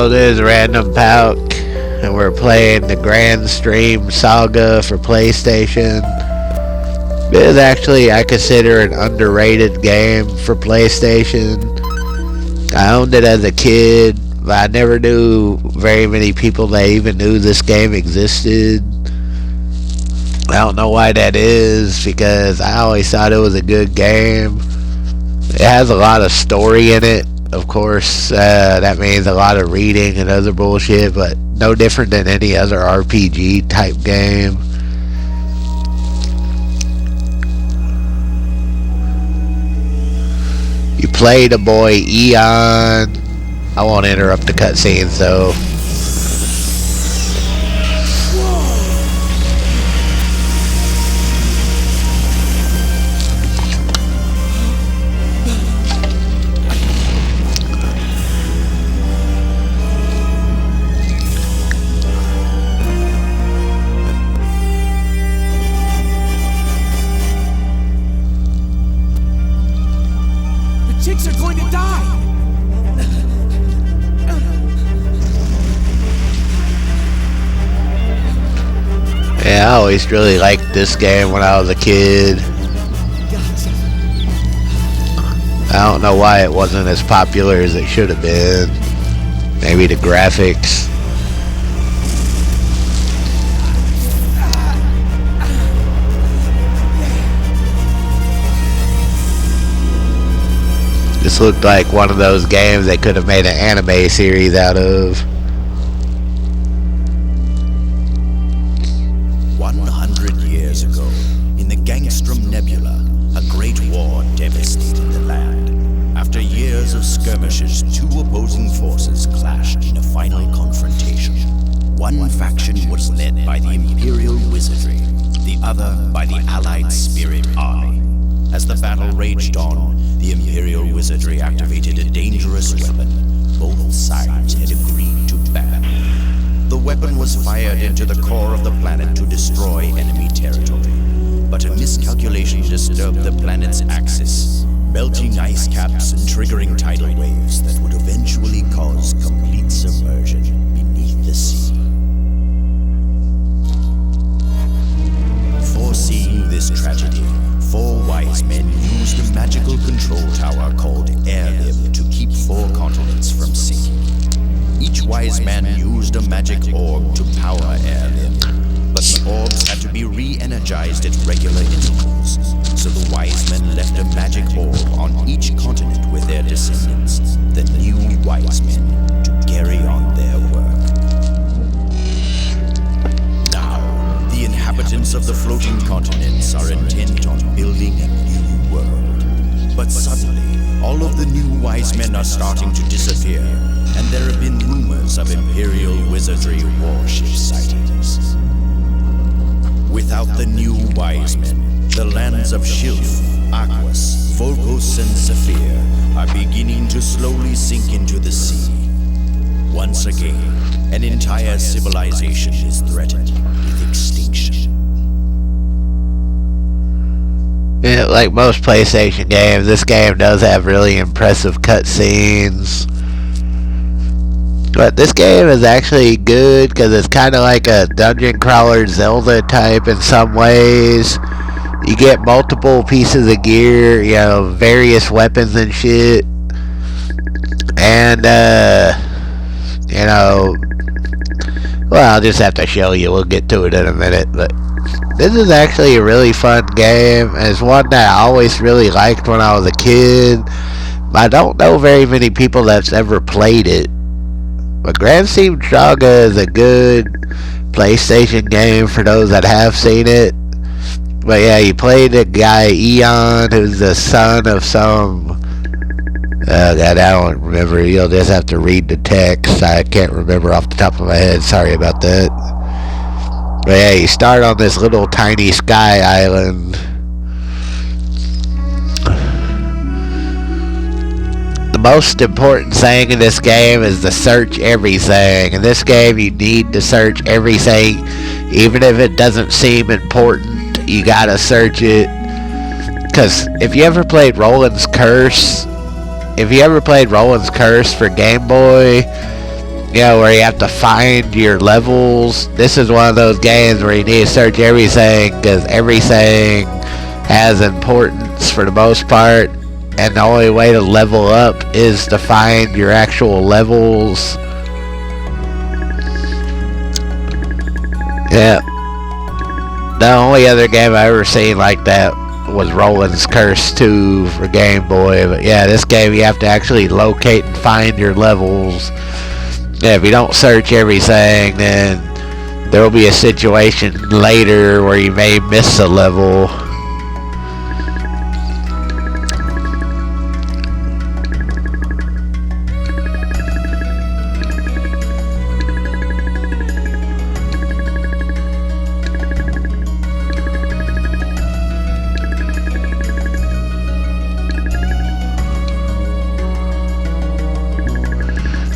Hello, this is Random Pauk, and we're playing the GRANSTREAM SAGA for PlayStation. It is actually, I consider, an underrated game for PlayStation. I owned it as a kid, but I never knew very many people that even knew this game existed. I don't know why that is, because I always thought it was a good game. It has a lot of story in it. Of course, that means a lot of reading and other bullshit, but no different than any other RPG type game. You play the boy Eon. I won't interrupt the cutscenes though. Chicks are going to die! Yeah, I always really liked this game when I was a kid. I don't know why it wasn't as popular as it should have been. Maybe the graphics. This looked like one of those games they could have made an anime series out of. 100 years ago, in the GRANSTREAM Nebula, a great war devastated the land. After years of skirmishes, two opposing forces clashed in a final confrontation. One faction was led by the Imperial Wizardry, the other by the Allied Spirit Army. As the battle raged on, the Imperial Wizardry activated a dangerous weapon both sides had agreed to ban. The weapon was fired into the core of the planet to destroy enemy territory, but a miscalculation disturbed the planet's axis, melting ice caps and triggering tidal waves that would eventually cause complete submersion beneath the sea. Foreseeing this tragedy, 4 wise men used a magical control tower called Airlim to keep 4 continents from sinking. Each wise man used a magic orb to power Airlim, but the orbs had to be re-energized at regular intervals, so the wise men left a magic orb on each continent with their descendants, the new wise men, to carry on their work. The inhabitants of the floating continents are intent on building a new world. But suddenly, all of the new wise men are starting to disappear, and there have been rumors of Imperial Wizardry warship sightings. Without the new wise men, the lands of Shilf, Aquas, Volcos, and Zephyr are beginning to slowly sink into the sea. Once again, an entire civilization is threatened with extinction. Yeah, like most PlayStation games, this game does have really impressive cutscenes. But this game is actually good because it's kind of like a dungeon crawler Zelda type in some ways. You get multiple pieces of gear, you know, various weapons and shit. And, you know, well, I'll just have to show you. We'll get to it in a minute. But this is actually a really fun game. And it's one that I always really liked when I was a kid. I don't know very many people that's ever played it. But GRANSTREAM SAGA is a good PlayStation game for those that have seen it. But yeah, you play the guy Eon, who's the son of some... God, I don't remember. You'll just have to read the text. I can't remember off the top of my head. Sorry about that. But yeah, you start on this little tiny sky island. The most important thing in this game is to search everything. In this game, you need to search everything. Even if it doesn't seem important, you gotta search it. Because if you ever played Roland's Curse... If you ever played Roland's Curse for Game Boy, where you have to find your levels. This is one of those games where you need to search everything because everything has importance for the most part, and the only way to level up is to find your actual levels. Yeah. The only other game I ever seen like that was Roland's Curse 2 for Game Boy. But yeah, this game you have to actually locate and find your levels. Yeah, if you don't search everything, then there will be a situation later where you may miss a level.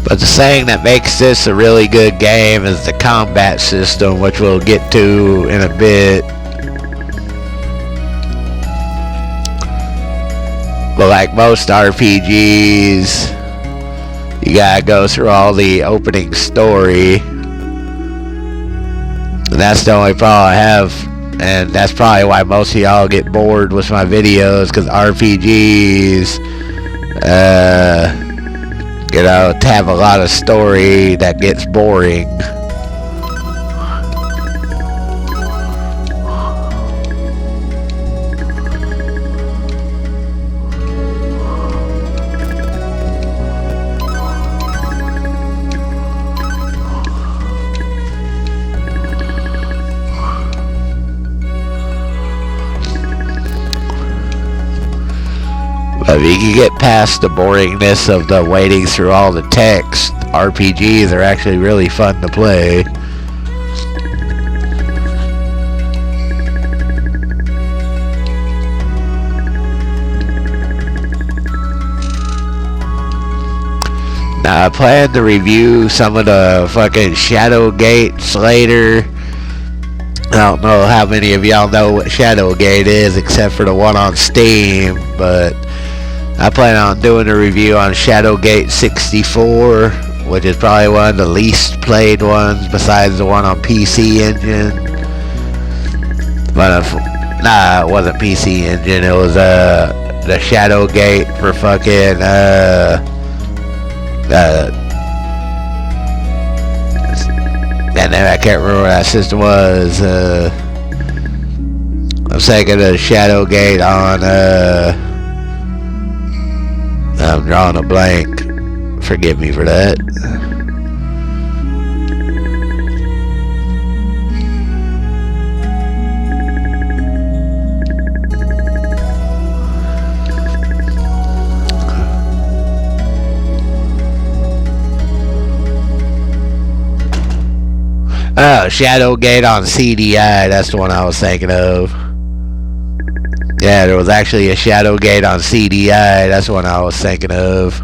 But the thing that makes this a really good game is the combat system, which we'll get to in a bit. But like most RPGs, you gotta go through all the opening story. And that's the only problem I have. And that's probably why most of y'all get bored with my videos, because RPGs, to have a lot of story that gets boring. But if you can get past the boringness of the wading through all the text, RPGs are actually really fun to play. Now I plan to review some of the fucking Shadow Gates later. I don't know how many of y'all know what Shadowgate is except for the one on Steam, but I plan on doing a review on Shadowgate 64, which is probably one of the least played ones besides the one on PC Engine. But nah, it wasn't PC Engine, it was the Shadowgate for fucking and then I can't remember what that system was. I'm thinking of Shadowgate on I'm drawing a blank. Forgive me for that. Oh, Shadowgate on CDI. That's the one I was thinking of. Yeah, there was actually a Shadowgate on CDI. That's the one I was thinking of.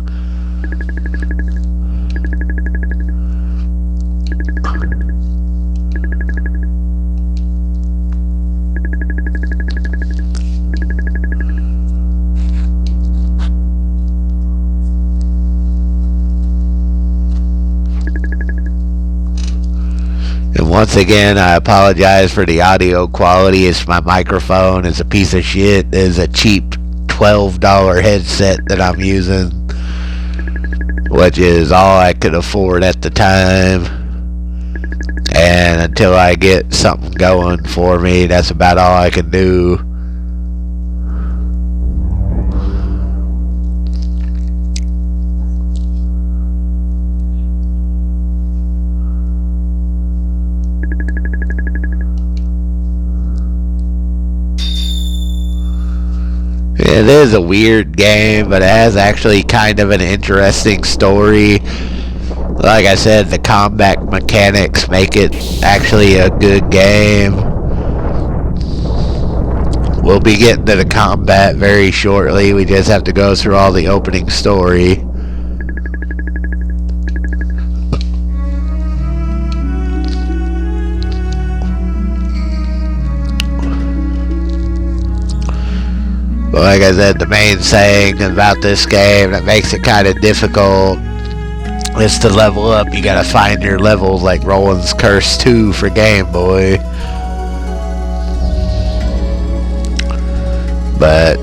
And once again, I apologize for the audio quality. It's my microphone. It's a piece of shit. It's a cheap $12 headset that I'm using, which is all I could afford at the time. And until I get something going for me, that's about all I can do. It is a weird game, but it has actually kind of an interesting story. Like I said, the combat mechanics make it actually a good game. We'll be getting to the combat very shortly. We just have to go through all the opening story. But like I said, the main thing about this game that makes it kind of difficult is to level up. You gotta find your levels like Roland's Curse 2 for Game Boy. But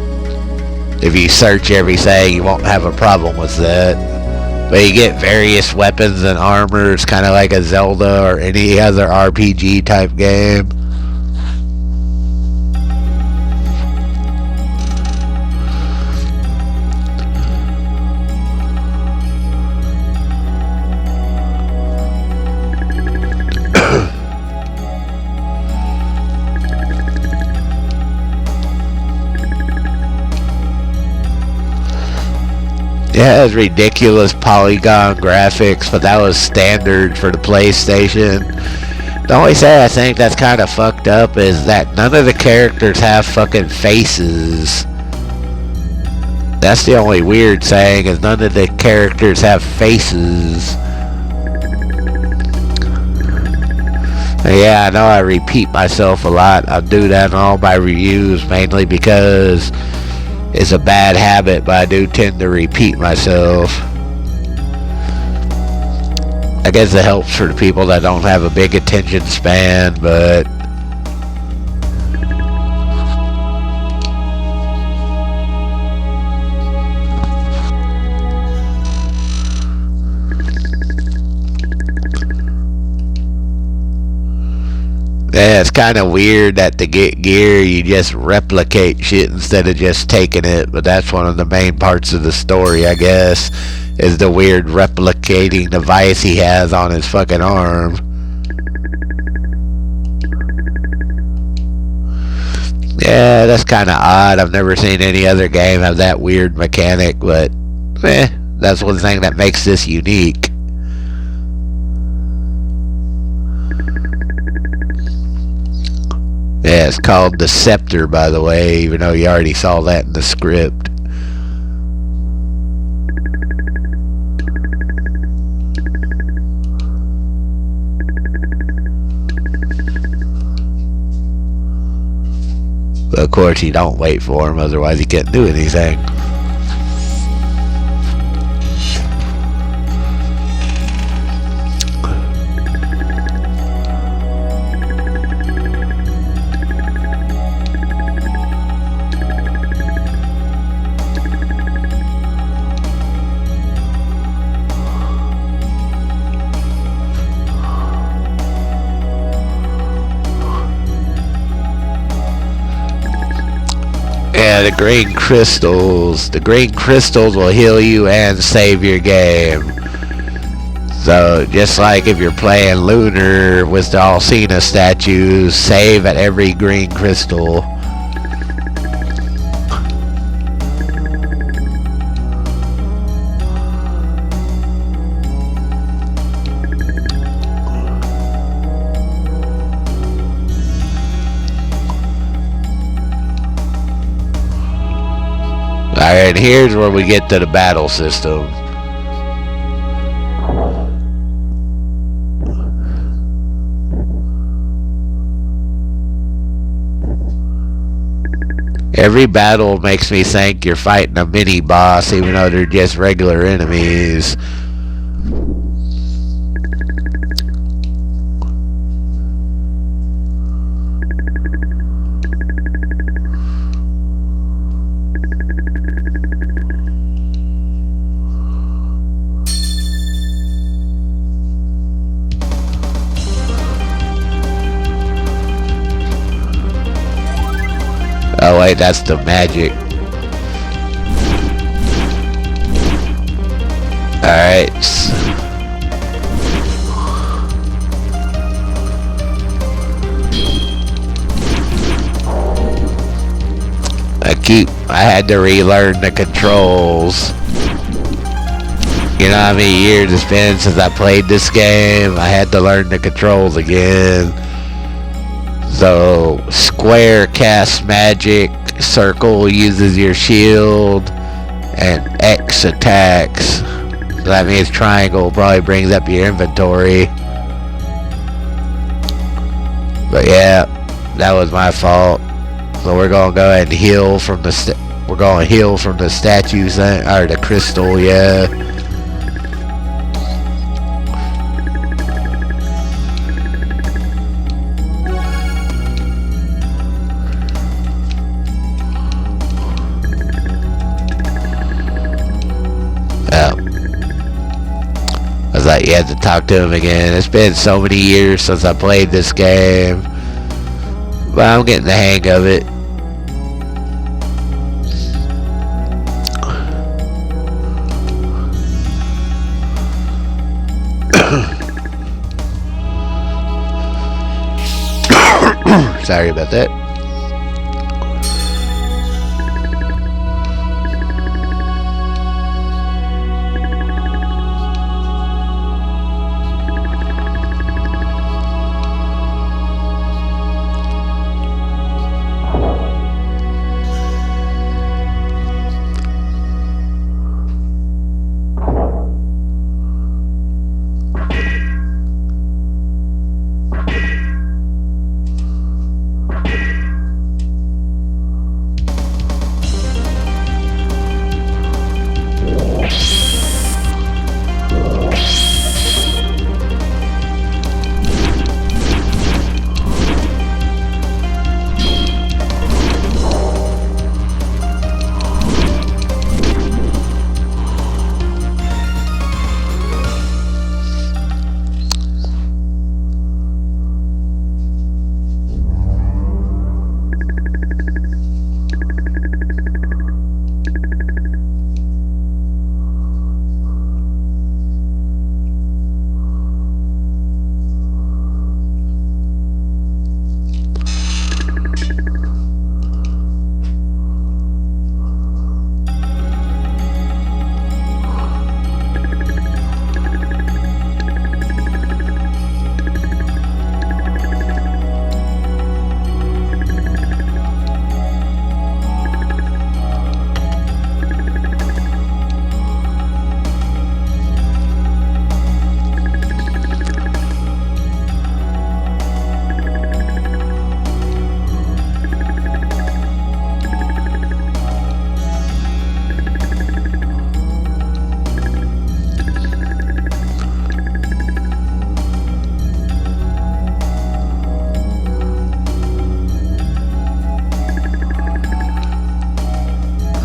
if you search everything, you won't have a problem with that. But you get various weapons and armors, kind of like a Zelda or any other RPG type game. Yeah, it has ridiculous polygon graphics, but that was standard for the PlayStation. The only thing I think that's kind of fucked up is that none of the characters have fucking faces. That's the only weird thing, is none of the characters have faces. Yeah, I know I repeat myself a lot. I do that in all my reviews, mainly because it's a bad habit, but I do tend to repeat myself. I guess it helps for the people that don't have a big attention span, but yeah, it's kind of weird that to get gear you just replicate shit instead of just taking it, but that's one of the main parts of the story, I guess, is the weird replicating device he has on his fucking arm. Yeah, that's kind of odd. I've never seen any other game have that weird mechanic, but that's one thing that makes this unique. Yeah, it's called the Scepter, by the way, even though you already saw that in the script. But of course, you don't wait for him, otherwise you can't do anything. Yeah, the green crystals. The green crystals will heal you and save your game. So, just like if you're playing Lunar with the Alcina statues, save at every green crystal. Alright, here's where we get to the battle system. Every battle makes me think you're fighting a mini-boss, even though they're just regular enemies. Oh wait, that's the magic. Alright. I had to relearn the controls. You know how many years it's been since I played this game? I had to learn the controls again. So, square casts magic, circle uses your shield, and X attacks. So that means triangle probably brings up your inventory. But yeah, that was my fault. So we're gonna go ahead and heal from the statue thing, or the crystal, yeah. You have to talk to him again. It's been so many years since I played this game, but I'm getting the hang of it. Sorry about that.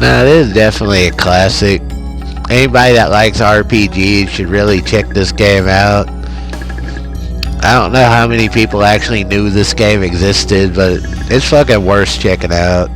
Now, this is definitely a classic. Anybody that likes RPGs should really check this game out. I don't know how many people actually knew this game existed, but it's fucking worth checking out.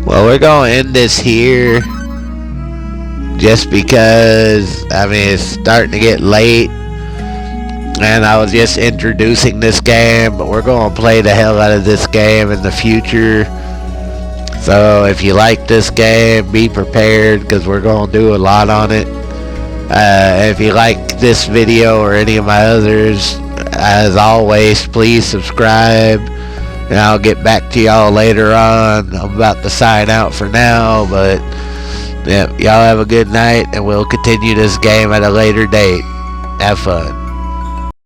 Well, we're going to end this here just because, I mean, it's starting to get late and I was just introducing this game, but we're going to play the hell out of this game in the future. So if you like this game, be prepared because we're going to do a lot on it. If you like this video or any of my others, as always, please subscribe. And I'll get back to y'all later on. I'm about to sign out for now, but yeah, y'all have a good night, and we'll continue this game at a later date. Have fun.